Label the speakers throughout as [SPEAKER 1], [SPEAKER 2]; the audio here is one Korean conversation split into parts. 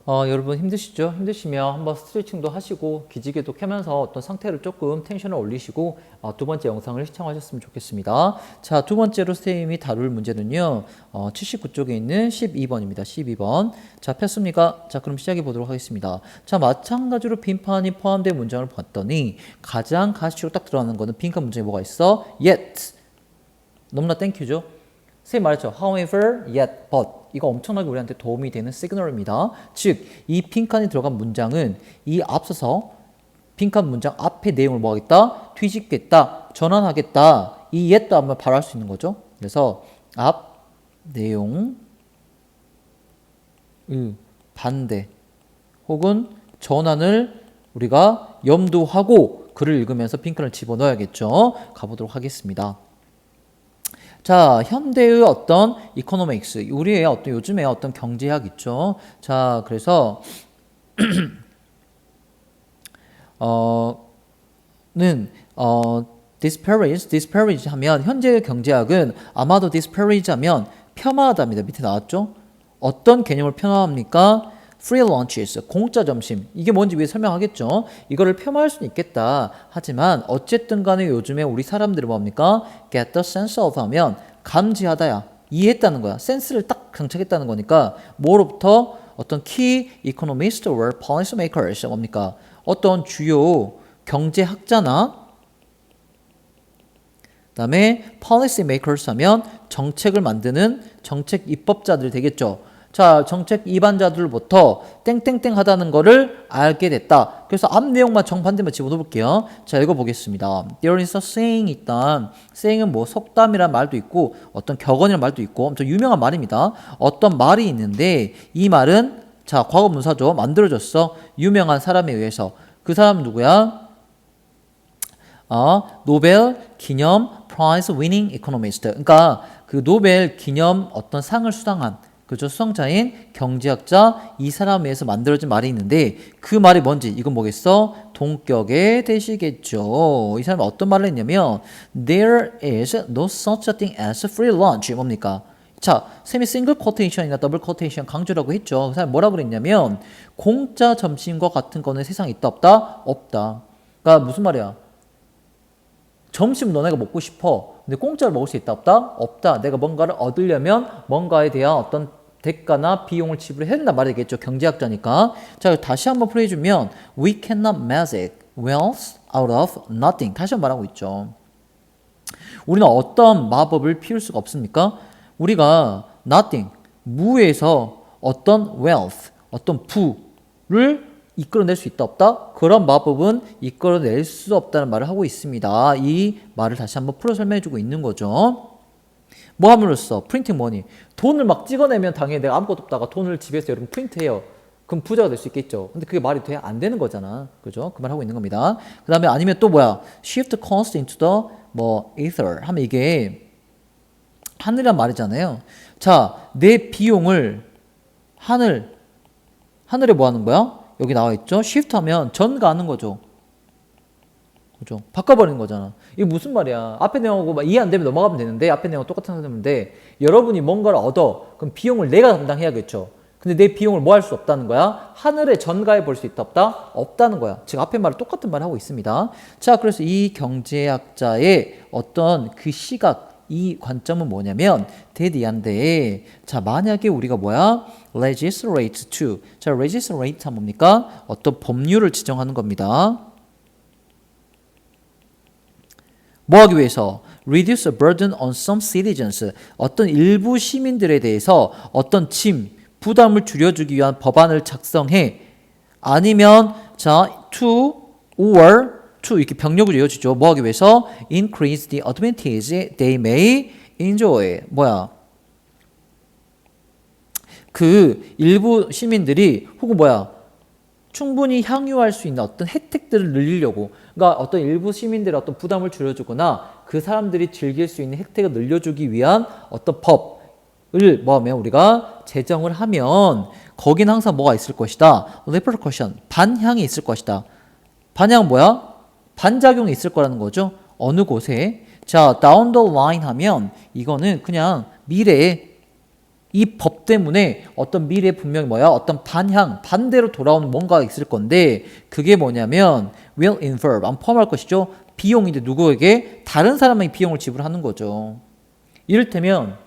[SPEAKER 1] 여러분 힘드시죠? 힘드시면 한번 스트레칭도 하시고 기지개도 켜면서 어떤 상태를 조금 텐션을 올리시고 두 번째 영상을 시청하셨으면 좋겠습니다. 자, 두 번째로 선생님이 다룰 문제는요. 79쪽에 있는 12번입니다. 12번. 자, 폈습니까? 자, 그럼 시작해 보도록 하겠습니다. 자, 마찬가지로 빈칸이 포함된 문장을 봤더니 가장 가시로 딱 들어가는 거는 빈칸 문장에 뭐가 있어? yet. 너무나 땡큐죠? 선생님 말했죠. However, yet, but. 이거 엄청나게 우리한테 도움이 되는 시그널입니다. 즉, 이 빈칸이 들어간 문장은 이 앞서서 빈칸 문장 앞에 내용을 뭐 하겠다? 뒤집겠다, 전환하겠다. 이 yet도 한번 바로 할 수 있는 거죠. 그래서 앞 내용 반대 혹은 전환을 우리가 염두하고 글을 읽으면서 빈칸을 집어넣어야겠죠. 가보도록 하겠습니다. 자, 현대의 어떤 이코노믹스, 우리의 어떤 요즘의 어떤 경제학 있죠. 자, 그래서 disparage 하면 현재의 경제학은 아마도 disparage 하면 폄하하다입니다. 밑에 나왔죠. 어떤 개념을 폄하합니까? free lunches, 공짜 점심. 이게 뭔지 위에 설명하겠죠. 이거를 폄하할 수는 있겠다. 하지만 어쨌든 간에 요즘에 우리 사람들은 뭡니까? get the sense of 하면 감지하다야. 이해했다는 거야. 센스를 딱 장착했다는 거니까 뭐로부터? 어떤 key economists or policy makers 뭡니까? 어떤 주요 경제학자나 그다음에 policy makers 하면 정책을 만드는 정책 입법자들 되겠죠. 자, 정책 입안자들부터 땡땡땡 하다는 거를 알게 됐다. 그래서 앞 내용만 정반대만 집어넣어 볼게요. 자, 읽어보겠습니다. There is a saying 있다. saying은 뭐 속담이란 말도 있고 어떤 격언이란 말도 있고 엄청 유명한 말입니다. 어떤 말이 있는데 이 말은 자, 과거 문사죠. 만들어졌어. 유명한 사람에 의해서. 그 사람 누구야? 노벨 기념 프라이즈 위닝 이코노미스트. 그러니까 그 노벨 기념 어떤 상을 수상한 그죠? 수상자인 경제학자 이 사람에 의해서 만들어진 말이 있는데 그 말이 뭔지 이건 뭐겠어? 동격의 대시겠죠. 이 사람이 어떤 말을 했냐면 There is no such a thing as free lunch. 뭡니까? 자, 쌤이 싱글 코테이션이나 더블 코테이션 강조라고 했죠. 그 사람이 뭐라고 그랬냐면 공짜 점심과 같은 거는 세상에 있다 없다? 없다. 그러니까 무슨 말이야? 점심 너네가 먹고 싶어. 근데 공짜로 먹을 수 있다 없다? 없다. 내가 뭔가를 얻으려면 뭔가에 대한 어떤 대가나 비용을 지불해야 된단 말이겠죠. 경제학자니까. 자, 다시 한번 풀어주면 We cannot magic wealth out of nothing. 다시 한번 말하고 있죠. 우리는 어떤 마법을 피울 수가 없습니까? 우리가 nothing, 무에서 어떤 wealth, 어떤 부를 이끌어낼 수 있다 없다? 그런 마법은 이끌어낼 수 없다는 말을 하고 있습니다. 이 말을 다시 한번 풀어 설명해주고 있는 거죠. 뭐 함으로써? 프린팅 머니. 돈을 막 찍어내면 당연히 내가 아무것도 없다가 돈을 집에서 여러분 프린트해요. 그럼 부자가 될 수 있겠죠. 근데 그게 말이 돼? 안 되는 거잖아. 그죠? 그 말 하고 있는 겁니다. 그 다음에 아니면 또 뭐야? shift cost into the ether 하면 이게 하늘이란 말이잖아요. 자, 내 비용을 하늘에 뭐 하는 거야? 여기 나와 있죠? shift 하면 전가하는 거죠. 그죠? 바꿔버리는 거잖아. 이게 무슨 말이야? 앞에 내용하고 막 이해 안 되면 넘어가면 되는데 앞에 내용 똑같은 상태인데 여러분이 뭔가를 얻어. 그럼 비용을 내가 담당해야겠죠. 근데 내 비용을 뭐 할 수 없다는 거야? 하늘에 전가해 볼 수 있다 없다? 없다는 거야. 즉 앞에 말을 똑같은 말 하고 있습니다. 자, 그래서 이 경제학자의 어떤 그 시각 이 관점은 뭐냐면 대디한데 자, 만약에 우리가 뭐야? legislate to. 자, legislate 하면 뭡니까? 어떤 법률을 지정하는 겁니다. 뭐 하기 위해서? reduce the burden on some citizens. 어떤 일부 시민들에 대해서 어떤 부담을 줄여주기 위한 법안을 작성해. 아니면 자, to 이렇게 병력을 이어주죠. 뭐 하기 위해서? increase the advantage they may enjoy. 뭐야? 그 일부 시민들이 혹은 뭐야? 충분히 향유할 수 있는 어떤 혜택들을 늘리려고. 그러니까 어떤 일부 시민들의 어떤 부담을 줄여주거나 그 사람들이 즐길 수 있는 혜택을 늘려주기 위한 어떤 법을 뭐하면 우리가 제정을 하면 거긴 항상 뭐가 있을 것이다. repercussion, 반향이 있을 것이다. 반향은 뭐야? 반작용이 있을 거라는 거죠. 어느 곳에. 자, down the line 하면 이거는 그냥 미래에 이 법 때문에 어떤 미래에 분명히 뭐야? 어떤 반향, 반대로 돌아오는 뭔가가 있을 건데 그게 뭐냐면 will involve, 포함할 것이죠. 비용인데 누구에게? 다른 사람에게 비용을 지불하는 거죠. 이를테면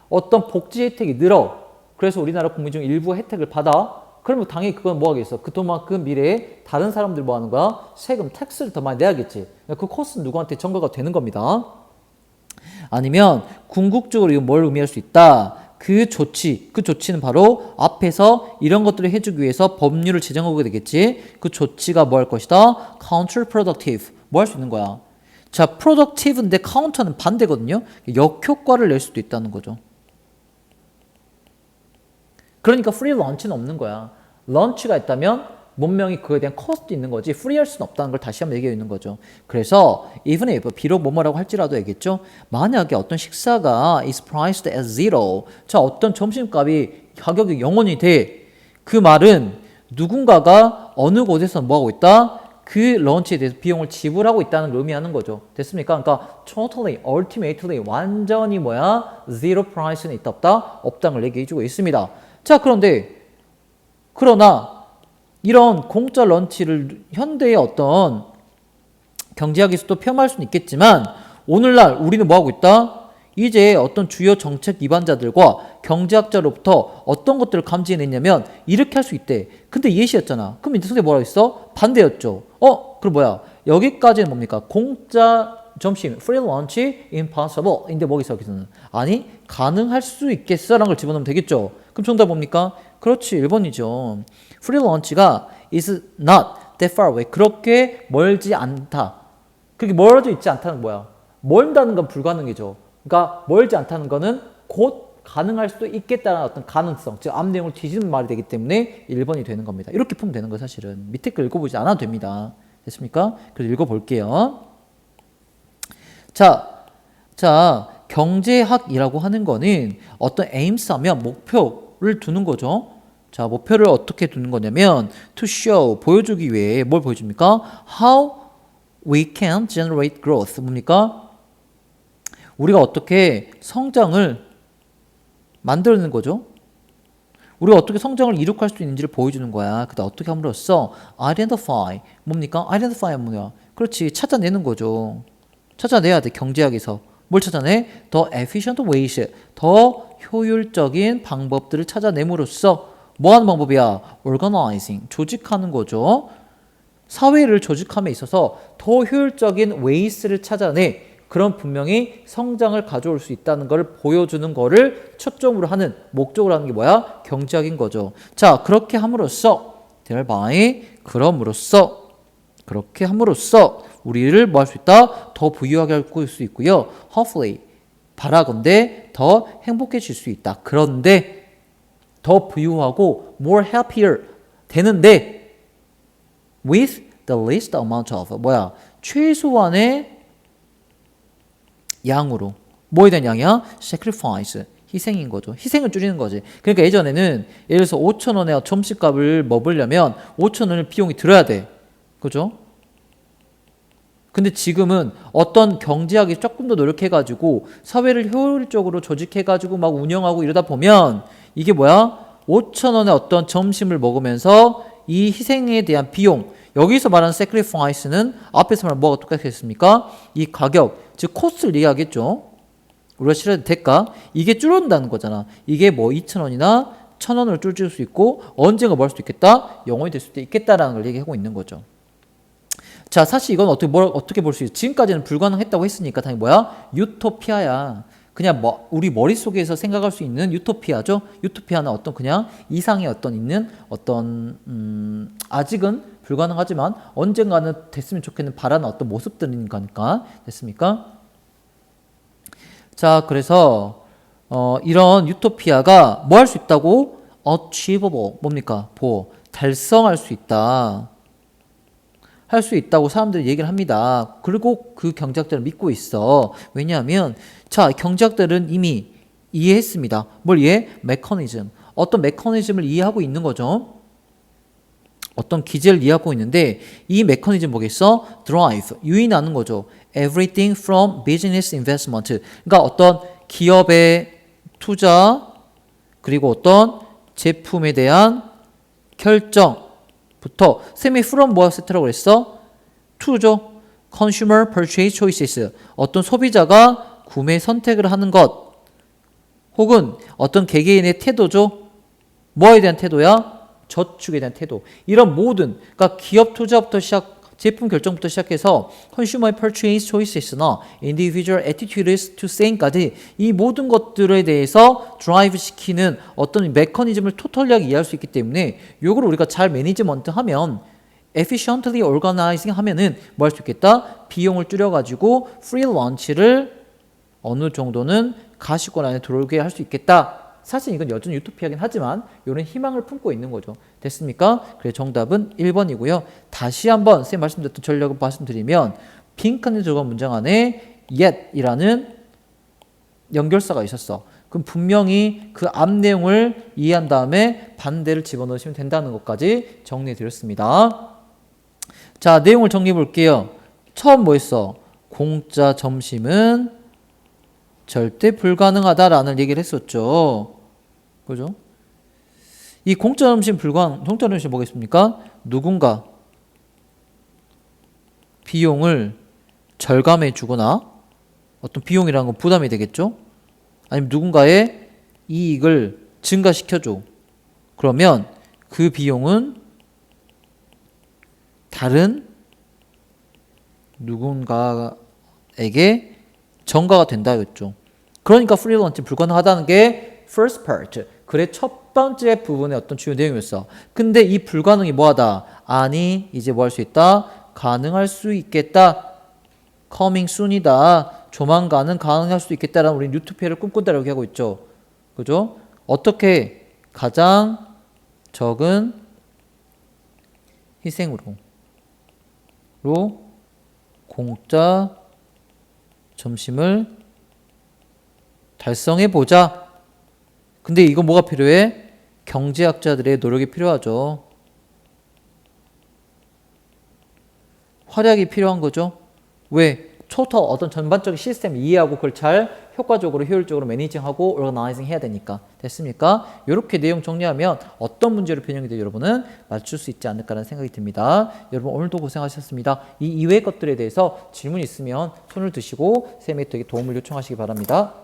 [SPEAKER 1] 어떤 복지 혜택이 늘어. 그래서 우리나라 국민 중 일부 혜택을 받아. 그러면 당연히 그건 뭐 하겠어? 그만큼 미래에 다른 사람들 뭐 하는 거야? 세금, 텍스를 더 많이 내야겠지. 그 코스는 누구한테 전가가 되는 겁니다. 아니면 궁극적으로 이거 뭘 의미할 수 있다? 그 조치는 바로 앞에서 이런 것들을 해주기 위해서 법률을 제정하게 되겠지. 그 조치가 뭐 할 것이다? counterproductive. 뭐 할 수 있는 거야? 자, productive인데 counter는 반대거든요. 역효과를 낼 수도 있다는 거죠. 그러니까 free lunch는 없는 거야. 런치가 있다면 문명이 그거에 대한 코스트 있는 거지 프리할 수는 없다는 걸 다시 한번 얘기해 있는 거죠. 그래서 even if 비록 뭐뭐라고 할지라도 얘기했죠. 만약에 어떤 식사가 is priced at zero, 자 어떤 점심값이 가격이 0원이 돼. 그 말은 누군가가 어느 곳에서 뭐하고 있다? 그 런치에 대해서 비용을 지불하고 있다는 걸 의미하는 거죠. 됐습니까? 그러니까 totally, ultimately 완전히 뭐야? zero price는 있다 없다? 없다는 걸 얘기해 주고 있습니다. 자 그러나 이런 공짜 런치를 현대의 어떤 경제학에서도 폄하할 수는 있겠지만 오늘날 우리는 뭐하고 있다? 이제 어떤 주요 정책 위반자들과 경제학자로부터 어떤 것들을 감지해냈냐면 이렇게 할 수 있대. 근데 예시였잖아. 그럼 인터넷에 뭐라고 했어? 반대였죠. 그럼 뭐야? 여기까지는 뭡니까? 공짜 점심, free lunch, impossible. 인데 뭐겠어 여기서는? 아니, 가능할 수 있겠어? 라는 걸 집어넣으면 되겠죠. 그럼 정답 뭡니까? 그렇지, 1번이죠. free lunch가 is not that far away. 그렇게 멀지 않다. 그렇게 멀어져 있지 않다는 뭐야? 멀다는 건 불가능이죠. 그러니까 멀지 않다는 거는 곧 가능할 수도 있겠다는 어떤 가능성, 즉 앞 내용을 뒤지는 말이 되기 때문에 1번이 되는 겁니다. 이렇게 풀면 되는 거예요, 사실은. 밑에 거 읽어보지 않아도 됩니다. 됐습니까? 그래서 읽어볼게요. 자, 경제학이라고 하는 거는 어떤 aims 하면 목표를 두는 거죠. 자, 목표를 어떻게 두는 거냐면 to show, 보여주기 위해 뭘 보여줍니까? How we can generate growth. 뭡니까? 우리가 어떻게 성장을 만드는 거죠? 우리가 어떻게 성장을 이룩할 수 있는지를 보여주는 거야. 그다음 어떻게 함으로써 identify. 뭡니까? identify 뭐야? 그렇지, 찾아내는 거죠. 찾아내야 돼, 경제학에서. 뭘 찾아내? 더 efficient ways, 더 효율적인 방법들을 찾아냄으로써 뭐 하는 방법이야? organizing, 조직하는 거죠. 사회를 조직함에 있어서 더 효율적인 ways를 찾아내. 그런 분명히 성장을 가져올 수 있다는 것을 보여주는 거를 초점으로 하는, 목적으로 하는 게 뭐야? 경제학인 거죠. 자, 그렇게 함으로써 thereby, 그렇게 함으로써 우리를 뭐 할 수 있다? 더 부유하게 할 수 있고요. hopefully, 바라건대 더 행복해질 수 있다. 그런데 더 부유하고 more happier 되는데 with the least amount of 뭐야? 최소한의 양으로. 뭐에 대한 양이야? sacrifice, 희생인 거죠. 희생을 줄이는 거지. 그러니까 예전에는 예를 들어서 5,000원의 점심값을 먹으려면 5,000원을 비용이 들어야 돼. 그죠? 근데 지금은 어떤 경제학이 조금 더 노력해가지고 사회를 효율적으로 조직해가지고 막 운영하고 이러다 보면 이게 뭐야? 5,000원의 어떤 점심을 먹으면서 이 희생에 대한 비용, 여기서 말하는 sacrifice는 앞에서 말한 뭐가 똑같겠습니까? 이 가격, 즉 코스트를 얘기하겠죠. 우리가 치러야 대가, 이게 줄어든다는 거잖아. 이게 뭐 2,000원이나 1,000원으로 줄일 수 있고 언젠가 뭐 할 수도 있겠다? 0원이 될 수도 있겠다라는 걸 얘기하고 있는 거죠. 자, 사실 이건 어떻게 볼 수 있어? 지금까지는 불가능했다고 했으니까 당연히 뭐야? 유토피아야. 그냥 우리 머릿속에서 생각할 수 있는 유토피아죠. 유토피아는 어떤 그냥 이상의 어떤 있는 어떤 아직은 불가능하지만 언젠가는 됐으면 좋겠는 바라는 어떤 모습들인 거니까. 됐습니까? 자, 그래서 이런 유토피아가 뭐 할 수 있다고? achievable, 뭡니까? 달성할 수 있다. 할 수 있다고 사람들이 얘기를 합니다. 그리고 그 경제학자를 믿고 있어. 왜냐하면 자, 경제학들은 이미 이해했습니다. 뭘 이해? 메커니즘. 어떤 메커니즘을 이해하고 있는 거죠. 어떤 기제를 이해하고 있는데 이 메커니즘 뭐겠어? drive, 유인하는 거죠. everything from business investment. 그러니까 어떤 기업의 투자, 그리고 어떤 제품에 대한 결정부터 쌤이 from 뭐야 세트라고 그랬어? to죠. consumer purchase choices. 어떤 소비자가 구매 선택을 하는 것. 혹은 어떤 개개인의 태도죠. 뭐에 대한 태도야? 저축에 대한 태도. 이런 모든, 그러니까 기업 투자부터 제품 결정부터 시작해서 consumer purchase choices나 individual attitudes to saying까지 이 모든 것들에 대해서 드라이브 시키는 어떤 메커니즘을 토털리하게 이해할 수 있기 때문에 이걸 우리가 잘 매니지먼트 하면 efficiently organizing 하면은 뭐 할 수 있겠다? 비용을 줄여가지고 free lunch를 어느 정도는 가시권 안에 들어오게 할 수 있겠다. 사실 이건 여전히 유토피아긴 하지만 이런 희망을 품고 있는 거죠. 됐습니까? 그래 정답은 1번이고요. 다시 한번 선생님 말씀드렸던 전략을 말씀드리면 빈칸에 들어간 문장 안에 yet이라는 연결사가 있었어. 그럼 분명히 그 앞 내용을 이해한 다음에 반대를 집어넣으시면 된다는 것까지 정리해 드렸습니다. 자, 내용을 정리해 볼게요. 처음 뭐 했어? 공짜 점심은 절대 불가능하다라는 얘기를 했었죠. 그죠? 이 공짜 점심 뭐겠습니까? 누군가 비용을 절감해 주거나 어떤 비용이라는 건 부담이 되겠죠? 아니면 누군가의 이익을 증가시켜 줘. 그러면 그 비용은 다른 누군가에게 전가가 된다였죠. 그러니까 프리런치 불가능하다는 게 first part. 그래 첫 번째 부분의 어떤 주요 내용이었어. 근데 이 불가능이 뭐하다? 아니 이제 뭐 할 수 있다? 가능할 수 있겠다. coming soon이다. 조만간은 가능할 수 있겠다라는 우리 유토피아를 꿈꾼다라고 하고 있죠. 그죠? 어떻게 가장 적은 희생으로 공짜 점심을 달성해 보자. 근데 이거 뭐가 필요해? 경제학자들의 노력이 필요하죠. 활약이 필요한 거죠. 왜? 토탈 어떤 전반적인 시스템을 이해하고 그걸 잘 효과적으로 효율적으로 매니징하고 오르가나이징 해야 되니까. 됐습니까? 이렇게 내용 정리하면 어떤 문제로 변형이 되어 여러분은 맞출 수 있지 않을까라는 생각이 듭니다. 여러분 오늘도 고생하셨습니다. 이 이외의 것들에 대해서 질문 있으면 손을 드시고 쌤에게 도움을 요청하시기 바랍니다.